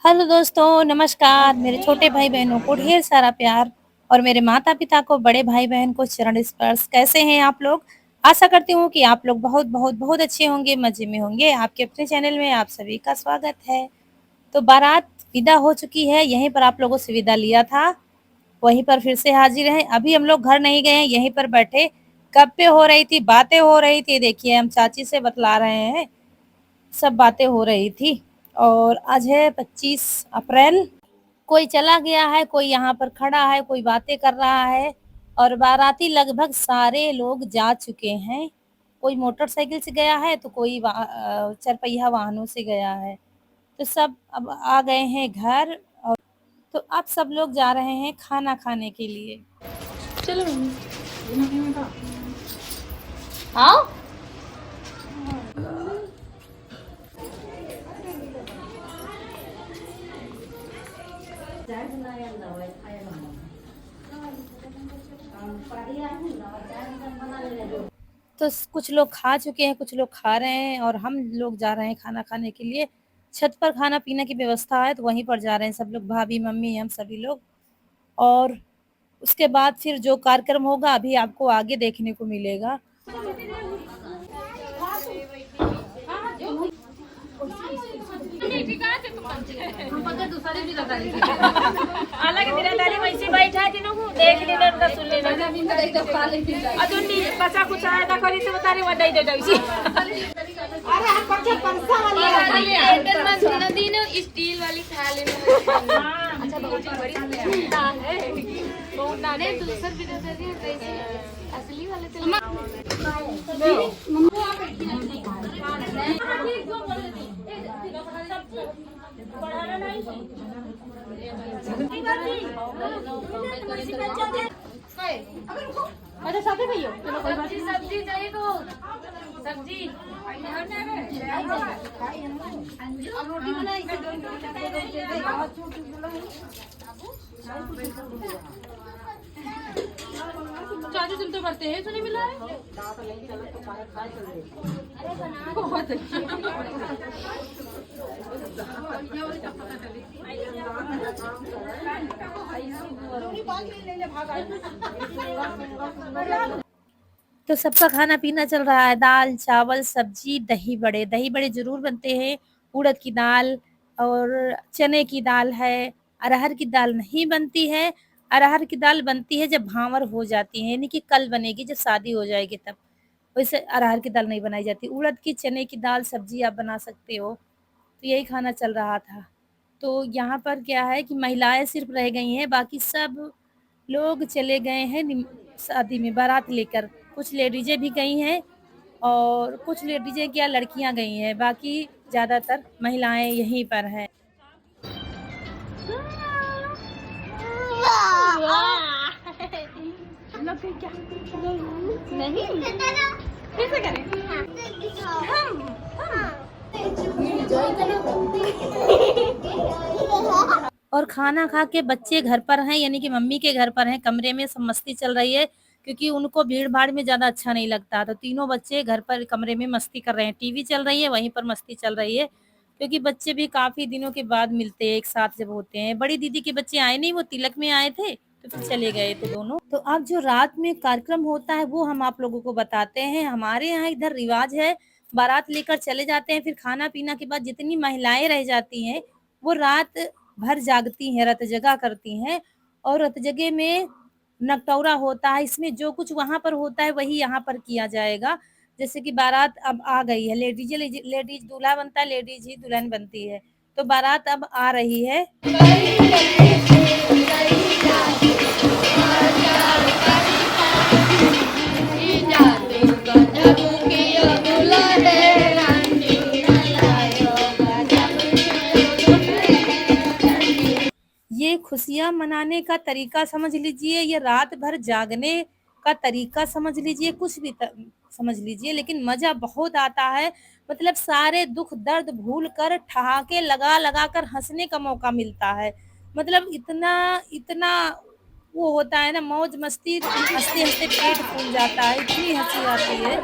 Hello दोस्तों, नमस्कार। मेरे छोटे भाई-बहनों को ढेर सारा प्यार और मेरे माता-पिता को, बड़े भाई-बहन को चरण स्पर्श। कैसे हैं आप लोग? आशा करती हूँ कि आप लोग बहुत, बहुत, बहुत अच्छे होंगे, मज़े में होंगे। आपके अपने चैनल में आप सभी का स्वागत है। तो बारात विदा हो चुकी है, यहीं पर आप लोगों से विदा लिया था, वहीं पर फिर से हाज़िर हैं। अभी हम लोग घर नहीं गए हैं, यहीं पर बैठे गप्पें हो रही थी, बातें हो रही थी। देखिए, हम चाची से बतला रहे हैं, सब बातें हो रही थी। और आज है 25 अप्रैल। कोई चला गया है, कोई यहाँ पर खड़ा है, कोई बातें कर रहा है और बाराती लगभग सारे लोग जा चुके हैं। कोई मोटरसाइकिल से गया है, तो कोई चरपहिया वाहनों से गया है। तो सब अब आ गए हैं घर और तो अब सब लोग जा रहे हैं खाना खाने के लिए। चलो मम्मी हाँ तो कुछ लोग खा चुके हैं, कुछ लोग खा रहे हैं और हम लोग जा रहे हैं खाना खाने के लिए। छत पर खाना-पीना की व्यवस्था है, तो वहीं पर जा रहे हैं सब लोग, भाभी, मम्मी, हम सभी लोग। और उसके बाद फिर जो कार्यक्रम होगा अभी आपको आगे देखने को मिलेगा। అలాగే నిరంతరం वैसे बैठा थी नु देख लेना उनका सुन लेना अजून कसा कुछ आया था करी तो बता रहे वदाई दे जाऊसी अरे हम पक्का परसा वाली टेंडर में नदी ने स्टील वाली खा लेना अच्छा बहुत बड़ी दाल है बहुत दाल है दूसर भी दे दे कैसे असली वाले तो मम्मी आप पढ़ाना नहीं अच्छा साथे भैया चलो कोई बात नहीं सब्जी चाहिए तो सब्जी रोटी बनाई चाची तुम तो करते हैं तो नहीं मिला है बहुत अच्छी तो सबका खाना-पीना चल रहा है, दाल, चावल, सब्जी, दही बड़े। दही बड़े ज़रूर बनते हैं, उड़द की दाल और चने की दाल है, अरहर की दाल नहीं बनती है। अरहर की दाल बनती है जब भांवर हो जाती है, यानी कि कल बनेगी, जब शादी हो जाएगी तब। वैसे अरहर की दाल नहीं बनाई जाती। उड़द की, चने की दाल सब्जी आप बना सकते हो। तो यही खाना चल रहा था। तो यहाँ पर क्या है कि महिलाएँ सिर्फ़ रह गई हैं, बाकी सब लोग चले गए हैं शादी में बारात लेकर। कुछ लेडीज़ें भी गई हैं और कुछ लेडीज़ें क्या लड़कियाँ गई हैं, बाकी ज़्यादातर महिलाएँ यहीं पर हैं। नहीं कैसे करें और खाना खा के बच्चे घर पर हैं, यानी कि मम्मी के घर पर हैं, कमरे में सब मस्ती चल रही है, क्योंकि उनको भीड़-भाड़ में ज़्यादा अच्छा नहीं लगता। तो तीनों बच्चे घर पर कमरे में मस्ती कर रहे हैं, टीवी चल रही है, वहीं पर मस्ती चल रही है, क्योंकि बच्चे भी काफ़ी दिनों के बाद मिलते हैं, एक साथ जब होते हैं। बड़ी दीदी के बच्चे आए नहीं, वो तिलक में आए थे, तो फिर चले गए थे दोनों। तो अब जो रात में कार्यक्रम होता है, वो हम आप लोगों को बताते हैं। हमारे यहाँ इधर रिवाज है, बारात लेकर चले जाते हैं, फिर खाना-पीना के बाद जितनी महिलाएँ रह जाती हैं, वो रात भर जागती हैं, रत जगा करती हैं और रत जगे में नकटौरा होता है। इसमें जो कुछ वहाँ पर होता है, वही यहाँ पर किया जाएगा। जैसे कि बारात अब आ गई है, लेडीज़ दूल्हा बनता है, लेडीज़ ही दुल्हन बनती है। तो बारात अब आ रही है। ये खुशियाँ मनाने का तरीका समझ लीजिए, ये रात भर जागने का तरीका समझ लीजिए, कुछ भी समझ लीजिए, लेकिन मज़ा बहुत आता है। मतलब सारे दुःख दर्द भूल कर ठहाके लगा-लगा कर हँसने का मौका मिलता है। मतलब इतना इतना वो होता है ना, मौज-मस्ती, हँसते-हँसते पेट फूल जाता है, इतनी हँसी आती है।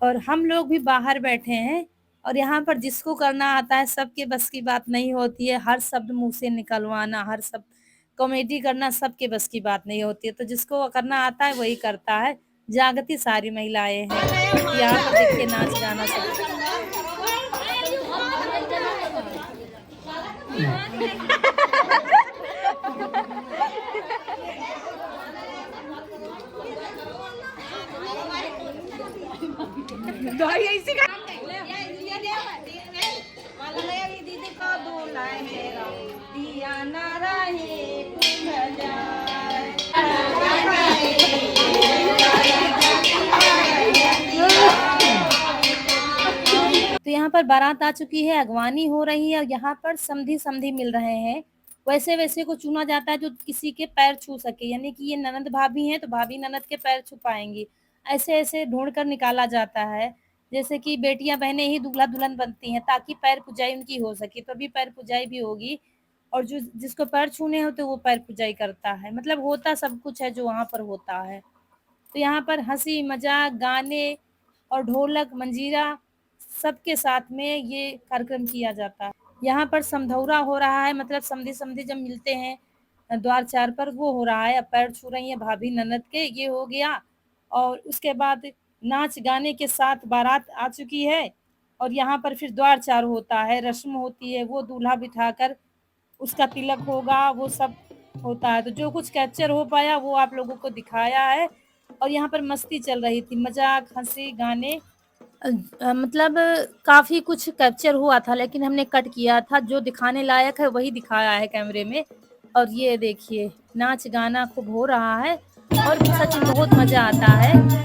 और हम लोग भी बाहर बैठे हैं और यहाँ पर जिसको करना आता है सबके बस की बात नहीं होती है। हर शब्द मुँह से निकलवाना, हर शब्द कॉमेडी करना सबके बस की बात नहीं होती है। तो जिसको करना आता है वही करता है। जागती सारी महिलाएँ हैं। यहाँ पर देखिए नाच गाना सब। तो यहाँ पर बारात आ चुकी है, अगवानी हो रही है और यहाँ पर समधी मिल रहे हैं। वैसे को चुना जाता है जो किसी के पैर छू सके, यानी कि ये ननद भाभी हैं तो भाभी ननद के पैर छू पाएंगी। ऐसे ढूंढ कर निकाला जाता है। जैसे कि बेटियां बहनें ही दूल्हा दुल्हन बनती हैं ताकि पैर पुजाई उनकी हो सके, तो अभी पैर पुजाई भी होगी। और जो जिसको पैर छूने होते वो पैर पुजाई करता है। मतलब होता सब कुछ है जो वहाँ पर होता है। तो यहाँ पर हंसी मजाक गाने और ढोलक मंजीरा सबके साथ में ये कार्यक्रम किया जाता है। यहाँ पर समधौरा हो रहा है, मतलब समधी जब मिलते हैं द्वार चार पर वो हो रहा है। अब पैर छू रही है भाभी ननद के, ये हो गया। और उसके बाद नाच गाने के साथ बारात आ चुकी है और यहाँ पर फिर द्वार चार होता है, रस्म होती है। वो दूल्हा बिठाकर उसका तिलक होगा, वो सब होता है। तो जो कुछ कैप्चर हो पाया वो आप लोगों को दिखाया है। और यहाँ पर मस्ती चल रही थी, मजाक हंसी गाने मतलब काफ़ी कुछ कैप्चर हुआ था, लेकिन हमने कट किया था। जो दिखाने लायक है वही दिखाया है कैमरे में। और ये देखिए नाच गाना खूब हो रहा है और सच में बहुत मज़ा आता है।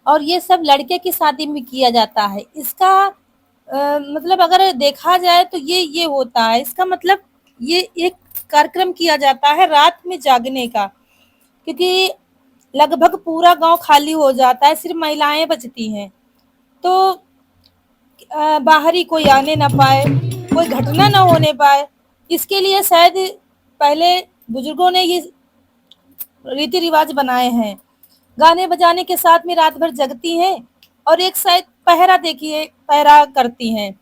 और ये सब लड़के की शादी में किया जाता है। इसका मतलब अगर देखा जाए तो ये होता है। इसका मतलब ये एक कार्यक्रम किया जाता है रात में जागने का, क्योंकि लगभग पूरा गांव खाली हो जाता है, सिर्फ महिलाएं बचती हैं। तो बाहरी कोई आने ना पाए, कोई घटना ना होने पाए, इसके लिए शायद पहले बुजुर्गों ने ये रीति रिवाज बनाए हैं। गाने बजाने के साथ में रात भर जगती हैं और एक साइड पहरा, देखिए पहरा करती हैं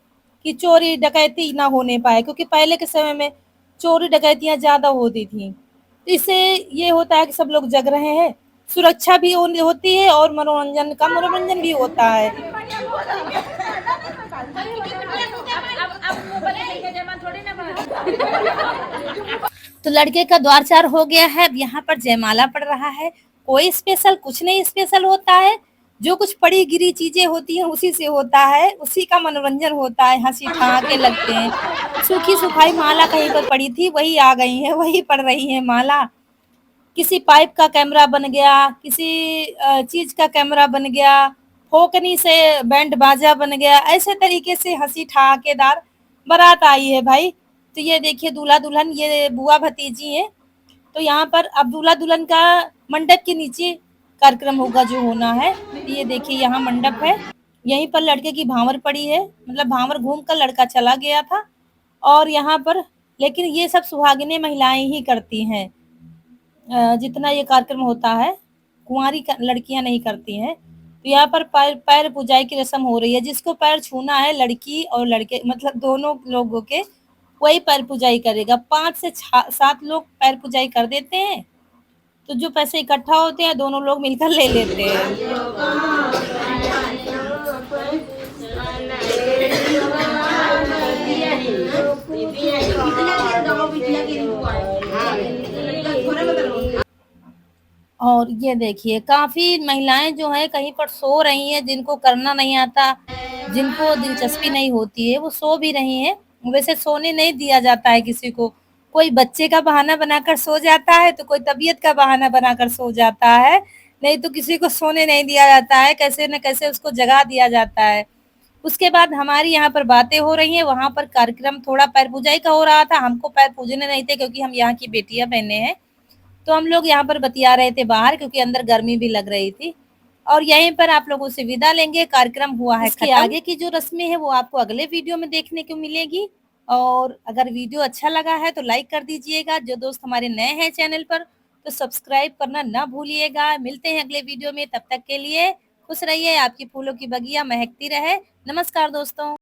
कि चोरी डकैती ना होने पाए, क्योंकि पहले के समय में चोरी डकैतियां ज्यादा होती थी। तो इससे ये होता है कि सब लोग जग रहे हैं, सुरक्षा भी होती है और मनोरंजन भी होता है। तो लड़के का द्वार चार हो गया है, अब यहाँ पर जयमाला पड़ रहा है। कोई स्पेशल कुछ नहीं स्पेशल होता है, जो कुछ पड़ी गिरी चीजें होती हैं उसी से होता है, उसी का मनोरंजन होता है, हंसी ठहाके लगते हैं। सूखी सुखाई माला कहीं पर पड़ी थी, वही आ गई है, वही पड़ रही है माला। किसी पाइप का कैमरा बन गया, किसी चीज का कैमरा बन गया, फोकनी से बैंड बाजा बन गया, ऐसे तरीके से हंसी ठहाकेदार बारात आई है भाई। तो ये देखिए दूल्हा दुल्हन, ये बुआ भतीजी है। तो यहाँ पर अब दूल्हा दुल्हन का मंडप के नीचे कार्यक्रम होगा जो होना है। तो ये देखिए यहाँ मंडप है, यहीं पर लड़के की भांवर पड़ी है, मतलब भांवर घूम कर लड़का चला गया था। और यहाँ पर लेकिन ये सब सुहागिनें महिलाएं ही करती हैं, जितना ये कार्यक्रम होता है कुंवारी लड़कियां नहीं करती हैं। तो यहाँ पर पैर पैर पूजाई की रस्म हो रही है, जिसको पैर छूना है लड़की और लड़के मतलब दोनों लोगों के, वही पैर पूजाई करेगा। 5 से 7 लोग पैर पूजाई कर देते हैं, तो जो पैसे इकट्ठा होते हैं दोनों लोग मिलकर ले लेते हैं। और ये देखिए काफी महिलाएं जो है कहीं पर सो रही हैं, जिनको करना नहीं आता, जिनको दिलचस्पी नहीं होती है, वो सो भी रही हैं। वैसे सोने नहीं दिया जाता है किसी को, कोई बच्चे का बहाना बनाकर सो जाता है, तो कोई तबीयत का बहाना बनाकर सो जाता है, नहीं तो किसी को सोने नहीं दिया जाता है, कैसे न कैसे उसको जगा दिया जाता है। उसके बाद हमारी यहाँ पर बातें हो रही हैं, वहां पर कार्यक्रम थोड़ा पैर पूजाई का हो रहा था, हमको पैर पूजने नहीं थे क्योंकि हम यहाँ की बेटियां बहने हैं। तो हम लोग यहाँ पर बतिया रहे थे बाहर, क्योंकि अंदर गर्मी भी लग रही थी। और यहीं पर आप लोगों से विदा लेंगे, कार्यक्रम हुआ है खत्म। आगे की जो रस्में हैं वो आपको अगले वीडियो में देखने को मिलेगी। और अगर वीडियो अच्छा लगा है तो लाइक कर दीजिएगा, जो दोस्त हमारे नए हैं चैनल पर तो सब्सक्राइब करना ना भूलिएगा। मिलते हैं अगले वीडियो में, तब तक के लिए खुश रहिए, आपकी फूलों की बगिया महकती रहे। नमस्कार दोस्तों।